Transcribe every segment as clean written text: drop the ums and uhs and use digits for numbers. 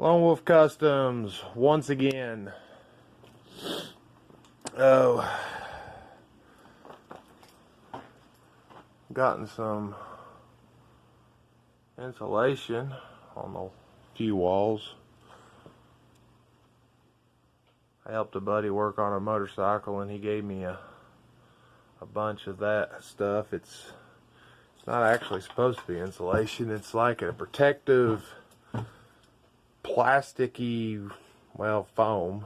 Lone Wolf Customs, once again. Oh, gotten some insulation on the few walls. I helped a buddy work on a motorcycle and he gave me a bunch of that stuff. It's not actually supposed to be insulation. It's like a protective plasticky, well, foam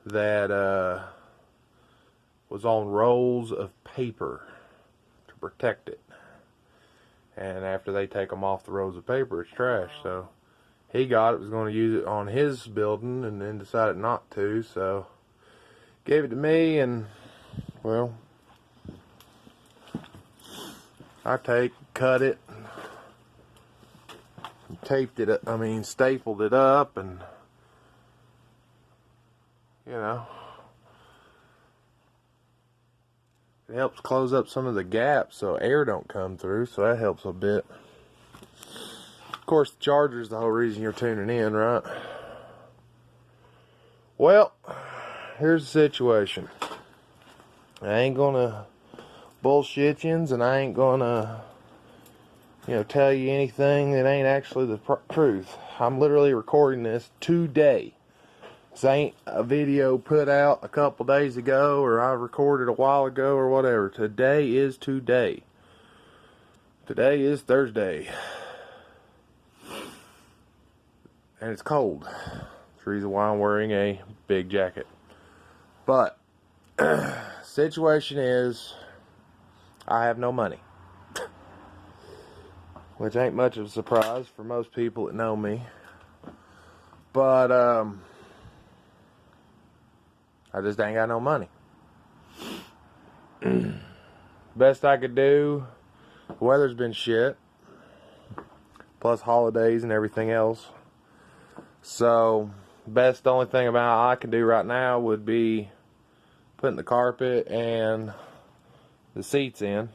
that was on rolls of paper to protect it. And after they take them off the rolls of paper, it's trash. So he got it, was going to use it on his building, and then decided not to. So gave it to me, and well, I cut it, taped it up, stapled it up, and you know, it helps close up some of the gaps so air don't come through, so that helps a bit. Of course, the charger's the whole reason you're tuning in, right? Well, here's the situation. I ain't gonna bullshit yins, and I ain't gonna, tell you anything that ain't actually the truth. I'm literally recording this today. This ain't a video put out a couple days ago, or I recorded a while ago, or whatever. Today is today. Today is Thursday. And it's cold. That's the reason why I'm wearing a big jacket. But, situation is, I have no money. Which ain't much of a surprise for most people that know me. But, I just ain't got no money. Best I could do, the weather's been shit. Plus holidays and everything else. So, the only thing about I can do right now would be putting the carpet and the seats in.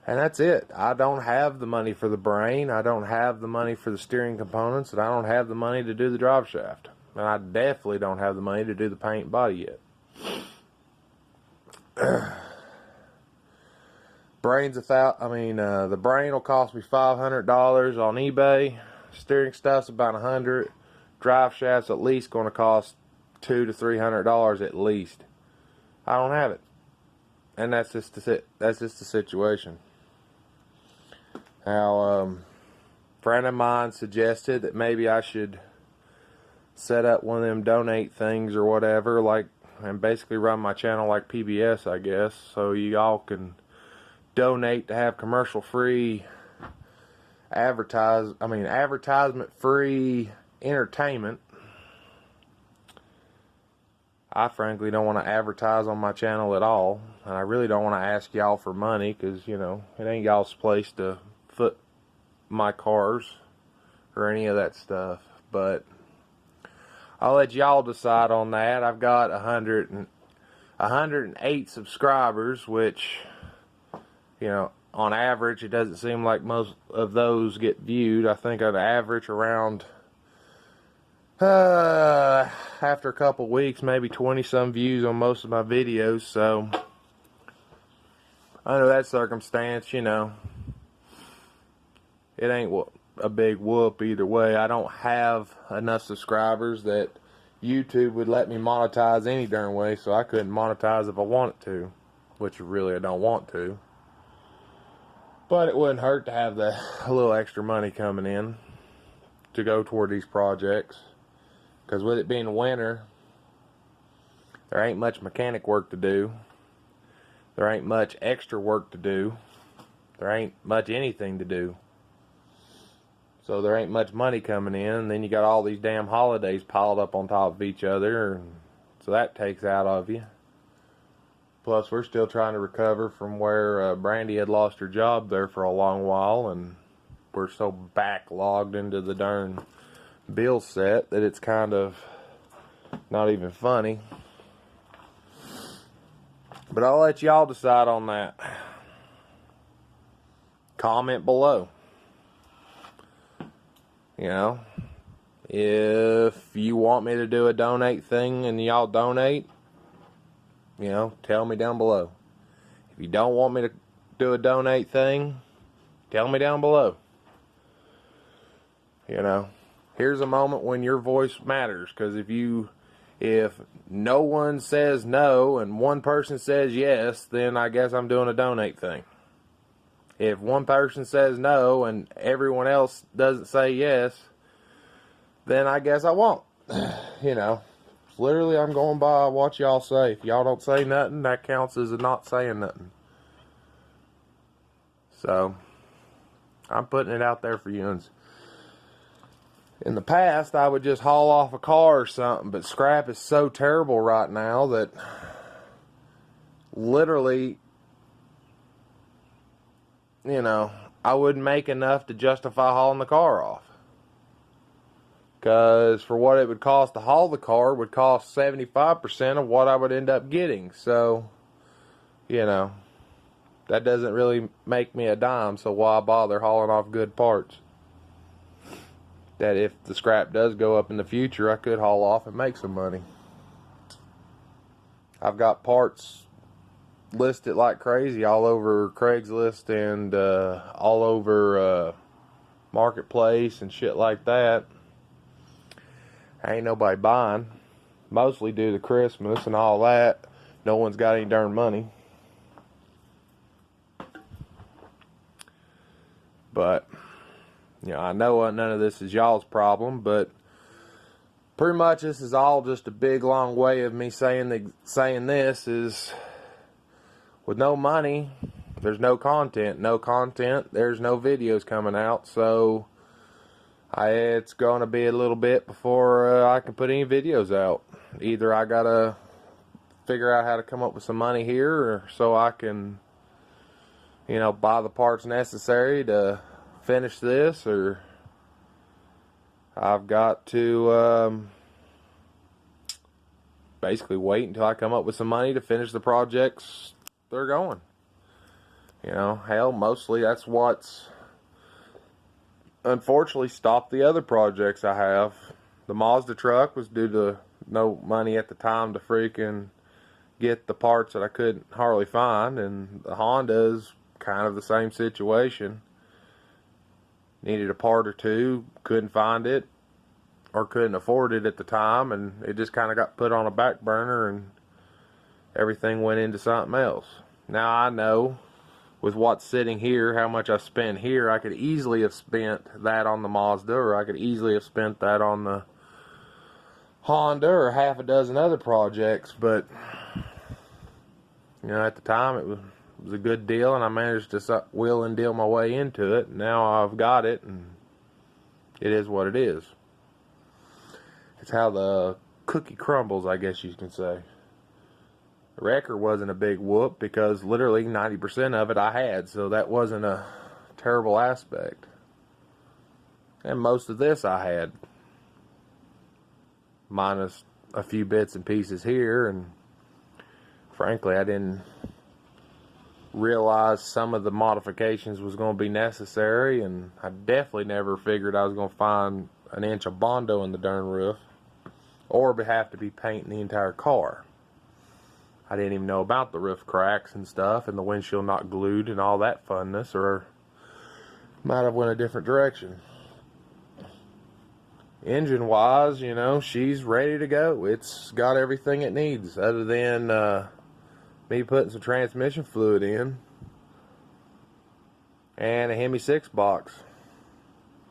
And that's it. I don't have the money for the brain. I don't have the money for the steering components. And I don't have the money to do the drive shaft. And I definitely don't have the money to do the paint and body yet. The brain will cost me $500 on eBay. Steering stuff's about $100. Drive shaft's at least going to cost $200 to $300 at least. I don't have it, and that's just the situation. Now, a friend of mine suggested that maybe I should set up one of them donate things or whatever, and basically run my channel like PBS, I guess, so you all can donate to have commercial-free advertisement-free entertainment. I frankly don't want to advertise on my channel at all, and I really don't want to ask y'all for money, because, it ain't y'all's place to foot my cars or any of that stuff. But I'll let y'all decide on that. I've got 108 subscribers, which, on average, it doesn't seem like most of those get viewed. I think on average around, after a couple weeks, maybe 20-some views on most of my videos. So, under that circumstance, it ain't a big whoop either way. I don't have enough subscribers that YouTube would let me monetize any darn way, so I couldn't monetize if I wanted to, which really I don't want to. But it wouldn't hurt to have a little extra money coming in to go toward these projects. Because with it being winter, there ain't much mechanic work to do. There ain't much extra work to do. There ain't much anything to do. So there ain't much money coming in. And then you got all these damn holidays piled up on top of each other. And so that takes out of you. Plus, we're still trying to recover from where Brandy had lost her job there for a long while, and we're so backlogged into the darn bill set that it's kind of not even funny. But I'll let y'all decide on that. Comment below. You know, if you want me to do a donate thing and y'all donate, you know, tell me down below. If you don't want me to do a donate thing, tell me down below. You know, here's a moment when your voice matters, because if no one says no and one person says yes, then I guess I'm doing a donate thing. If one person says no and everyone else doesn't say yes, then I guess I won't. You know, literally I'm going by what y'all say. If y'all don't say nothing, that counts as a not saying nothing. So, I'm putting it out there for you. In the past, I would just haul off a car or something, but scrap is so terrible right now that literally, you know, I wouldn't make enough to justify hauling the car off. Because for what it would cost to haul the car would cost 75% of what I would end up getting. So, you know, that doesn't really make me a dime, so why bother hauling off good parts? That if the scrap does go up in the future, I could haul off and make some money. I've got parts listed like crazy all over Craigslist and all over Marketplace and shit like that. Ain't nobody buying. Mostly due to Christmas and all that. No one's got any darn money. But, you know, I know none of this is y'all's problem, but pretty much this is all just a big long way of me saying this is, with no money, there's no content. No content, there's no videos coming out. So it's going to be a little bit before I can put any videos out. Either I got to figure out how to come up with some money here, or so I can, you know, buy the parts necessary to finish this, or I've got to basically wait until I come up with some money to finish the projects they're going. You know, hell, mostly that's what's unfortunately stopped the other projects I have. The Mazda truck was due to no money at the time to freaking get the parts that I couldn't hardly find, and the Honda is kind of the same situation. Needed a part or two, couldn't find it, or couldn't afford it at the time, and it just kind of got put on a back burner and everything went into something else. Now I know with what's sitting here, how much I spent here, I could easily have spent that on the Mazda, or I could easily have spent that on the Honda, or half a dozen other projects. But, you know, at the time it was a good deal, and I managed to wheel and deal my way into it. Now I've got it, and it is what it is. It's how the cookie crumbles, I guess you can say. The wrecker wasn't a big whoop because literally 90% of it I had, so that wasn't a terrible aspect. And most of this I had, minus a few bits and pieces here, and frankly I didn't realize some of the modifications was going to be necessary, and I definitely never figured I was going to find an inch of Bondo in the darn roof, or have to be painting the entire car. I didn't even know about the roof cracks and stuff, and the windshield not glued and all that funness, or might have went a different direction. Engine wise, you know, she's ready to go. It's got everything it needs, other than me putting some transmission fluid in and a Hemi 6 box.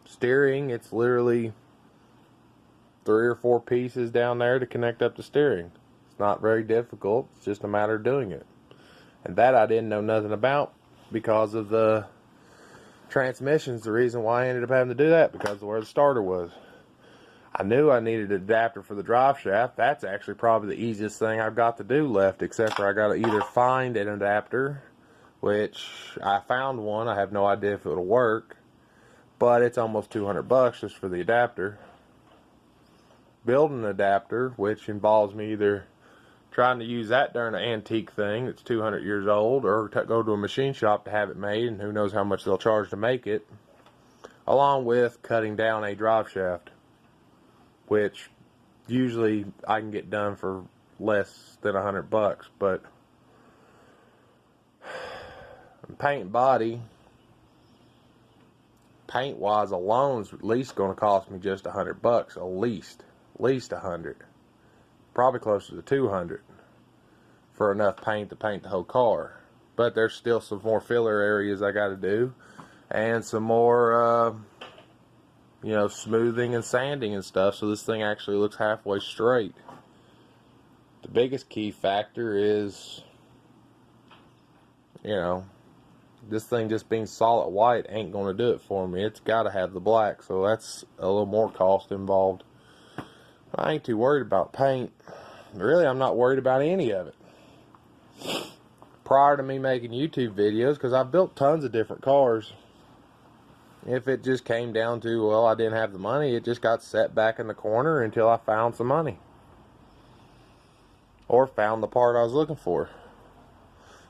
Steering, it's literally 3 or 4 pieces down there to connect up the steering. It's not very difficult, it's just a matter of doing it. And that I didn't know nothing about because of the transmission's the reason why I ended up having to do that, because of where the starter was. I knew I needed an adapter for the drive shaft. That's actually probably the easiest thing I've got to do left, except for I got to either find an adapter, which I found one. I have no idea if it'll work, but it's almost $200 just for the adapter. Build an adapter, which involves me either trying to use that darn antique thing that's 200 years old, or go to a machine shop to have it made, and who knows how much they'll charge to make it. along with cutting down a drive shaft, which usually I can get done for less than $100, but paint and body, paint wise alone is at least going to cost me just $100, at least 100, probably closer to 200 for enough paint to paint the whole car. But there's still some more filler areas I got to do, and some more you know, smoothing and sanding and stuff, so this thing actually looks halfway straight. The biggest key factor is, you know, this thing just being solid white ain't going to do it for me. It's got to have the black, so that's a little more cost involved. I ain't too worried about paint. Really, I'm not worried about any of it. Prior to me making YouTube videos, because I've built tons of different cars, if it just came down to, well, I didn't have the money, it just got set back in the corner until I found some money. Or found the part I was looking for.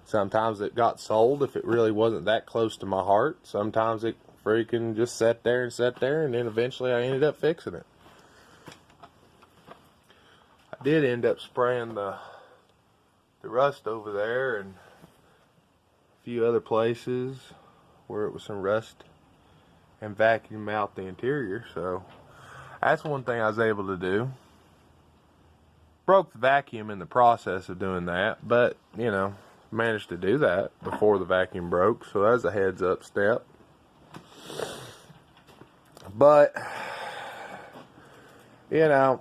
Sometimes it got sold if it really wasn't that close to my heart. Sometimes it freaking just sat there, and then eventually I ended up fixing it. I did end up spraying the rust over there and a few other places where it was some rust, and vacuum out the interior. So that's one thing I was able to do. Broke the vacuum in the process of doing that, but you know, managed to do that before the vacuum broke, so that was a heads up step. But you know,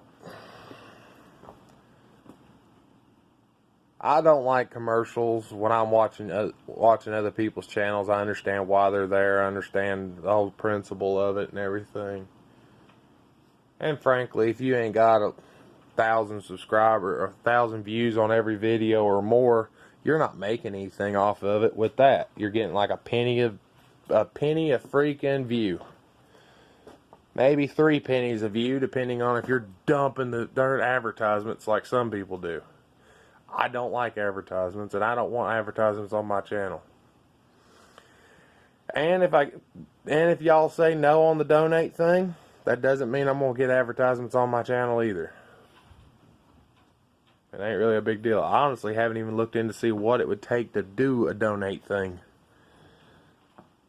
I don't like commercials when I'm watching other people's channels. I understand why they're there. I understand the whole principle of it and everything. And frankly, if you ain't got 1,000 subscribers or 1,000 views on every video or more, you're not making anything off of it with that. You're getting like a penny a freaking view. Maybe 3 pennies a view, depending on if you're dumping the dirt advertisements like some people do. I don't like advertisements, and I don't want advertisements on my channel. And if y'all say no on the donate thing, that doesn't mean I'm gonna get advertisements on my channel either. It ain't really a big deal. I honestly haven't even looked in to see what it would take to do a donate thing.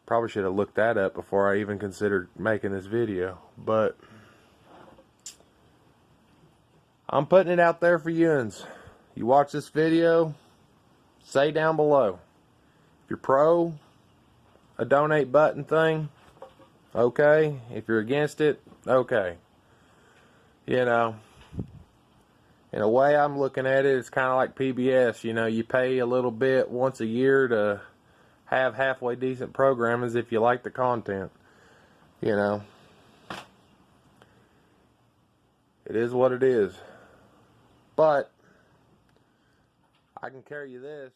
Probably should have looked that up before I even considered making this video. But I'm putting it out there for you'uns. You watch this video, say down below. If you're pro a donate button thing, okay. If you're against it, okay. You know, in a way I'm looking at it, it's kind of like PBS. You know, you pay a little bit once a year to have halfway decent programming if you like the content. You know, it is what it is. But I can carry you this.